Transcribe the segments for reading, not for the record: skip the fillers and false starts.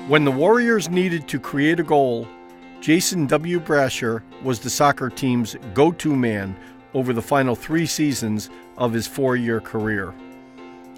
When the Warriors needed to create a goal, Jason W. Brasher was the soccer team's go-to man over the final 3 seasons of his 4-year career.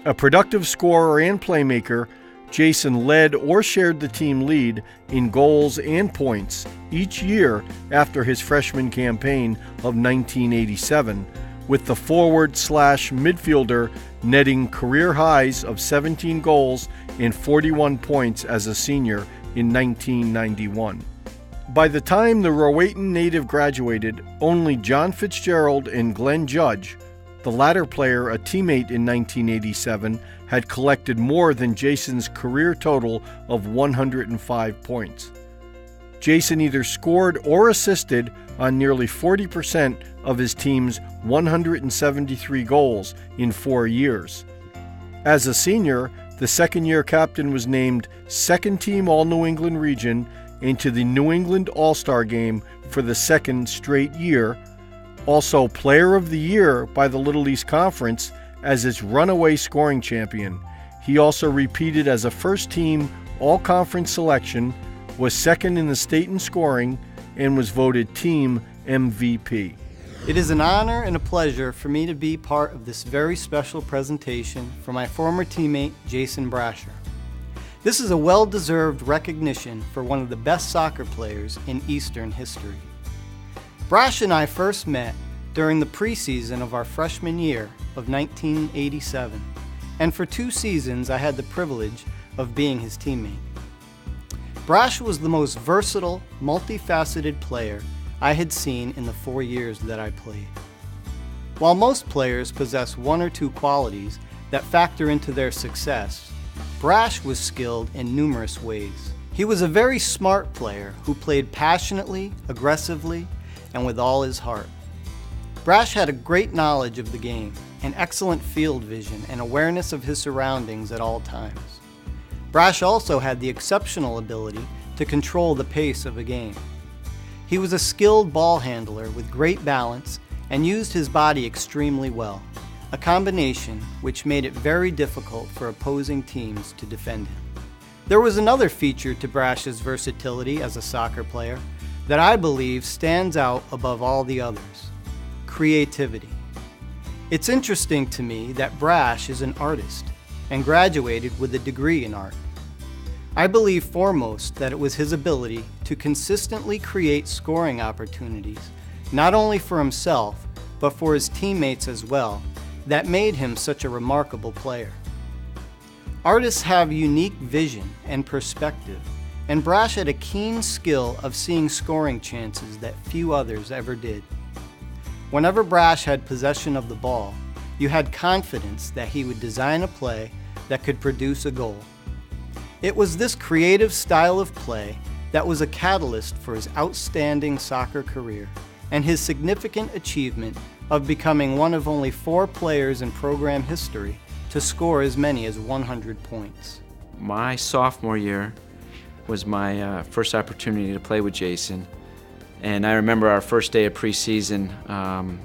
A productive scorer and playmaker, Jason led or shared the team lead in goals and points each year after his freshman campaign of 1987, with the forward/midfielder netting career highs of 17 goals and 41 points as a senior in 1991. By the time the Rowayton native graduated, only John Fitzgerald and Glenn Judge, the latter player a teammate in 1987, had collected more than Jason's career total of 105 points. Jason either scored or assisted on nearly 40% of his team's 173 goals in 4 years. As a senior, the second-year captain was named second-team All-New England region and to the New England All-Star Game for the second straight year, also Player of the Year by the Little East Conference as its runaway scoring champion. He also repeated as a first-team All-Conference selection, was second in the state in scoring, and was voted team MVP. It is an honor and a pleasure for me to be part of this very special presentation for my former teammate, Jason Brasher. This is a well-deserved recognition for one of the best soccer players in Eastern history. Brasher and I first met during the preseason of our freshman year of 1987, and for 2 seasons I had the privilege of being his teammate. Brasher was the most versatile, multifaceted player I had seen in the 4 years that I played. While most players possess 1 or 2 qualities that factor into their success, Brasher was skilled in numerous ways. He was a very smart player who played passionately, aggressively, and with all his heart. Brasher had a great knowledge of the game, an excellent field vision, and awareness of his surroundings at all times. Brasher also had the exceptional ability to control the pace of a game. He was a skilled ball handler with great balance and used his body extremely well, a combination which made it very difficult for opposing teams to defend him. There was another feature to Brasher's versatility as a soccer player that I believe stands out above all the others: creativity. It's interesting to me that Brasher is an artist and graduated with a degree in art. I believe foremost that it was his ability to consistently create scoring opportunities, not only for himself, but for his teammates as well, that made him such a remarkable player. Artists have unique vision and perspective, and Brasher had a keen skill of seeing scoring chances that few others ever did. Whenever Brasher had possession of the ball, you had confidence that he would design a play that could produce a goal. It was this creative style of play that was a catalyst for his outstanding soccer career and his significant achievement of becoming one of only 4 players in program history to score as many as 100 points. My sophomore year was my first opportunity to play with Jason, and I remember our first day of preseason.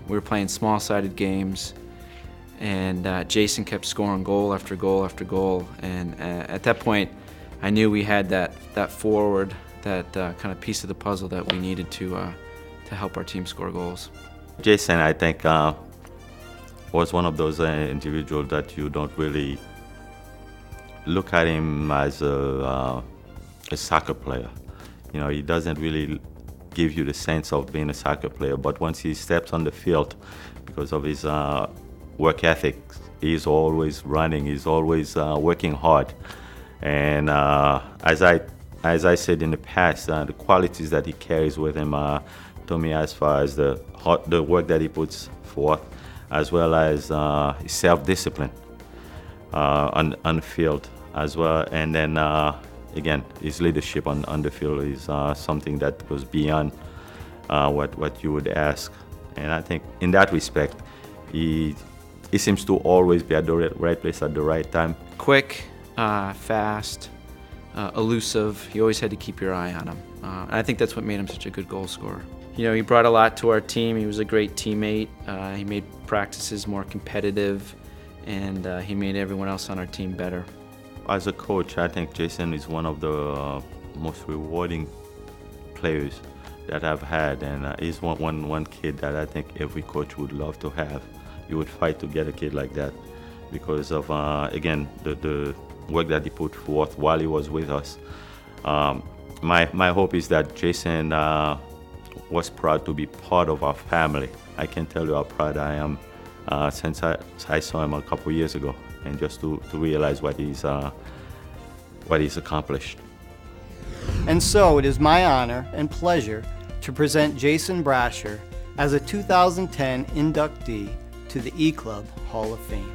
We were playing small-sided games, and Jason kept scoring goal after goal after goal, and at that point I knew we had that forward, that kind of piece of the puzzle that we needed to help our team score goals. Jason, I think, was one of those individuals that you don't really look at him as a soccer player. You know, he doesn't really give you the sense of being a soccer player, but once he steps on the field, because of his work ethic, he's always running, he's always working hard. And as I said in the past, the qualities that he carries with him, to me, as far as the work that he puts forth, as well as his self-discipline on the field as well, and then again, his leadership on the field is something that goes beyond what you would ask. And I think in that respect, he seems to always be at the right place at the right time. Quick, fast, elusive. You always had to keep your eye on him. And I think that's what made him such a good goal scorer. You know, he brought a lot to our team. He was a great teammate. He made practices more competitive, and he made everyone else on our team better. as a coach, I think Jason is one of the most rewarding players that I've had, and he's one kid that I think every coach would love to have. You would fight to get a kid like that because of, again, the work that he put forth while he was with us. My hope is that Jason was proud to be part of our family. I can tell you how proud I am since I saw him a couple years ago, and just to realize what he's accomplished. And so it is my honor and pleasure to present Jason Brasher as a 2010 inductee to the E-Club Hall of Fame.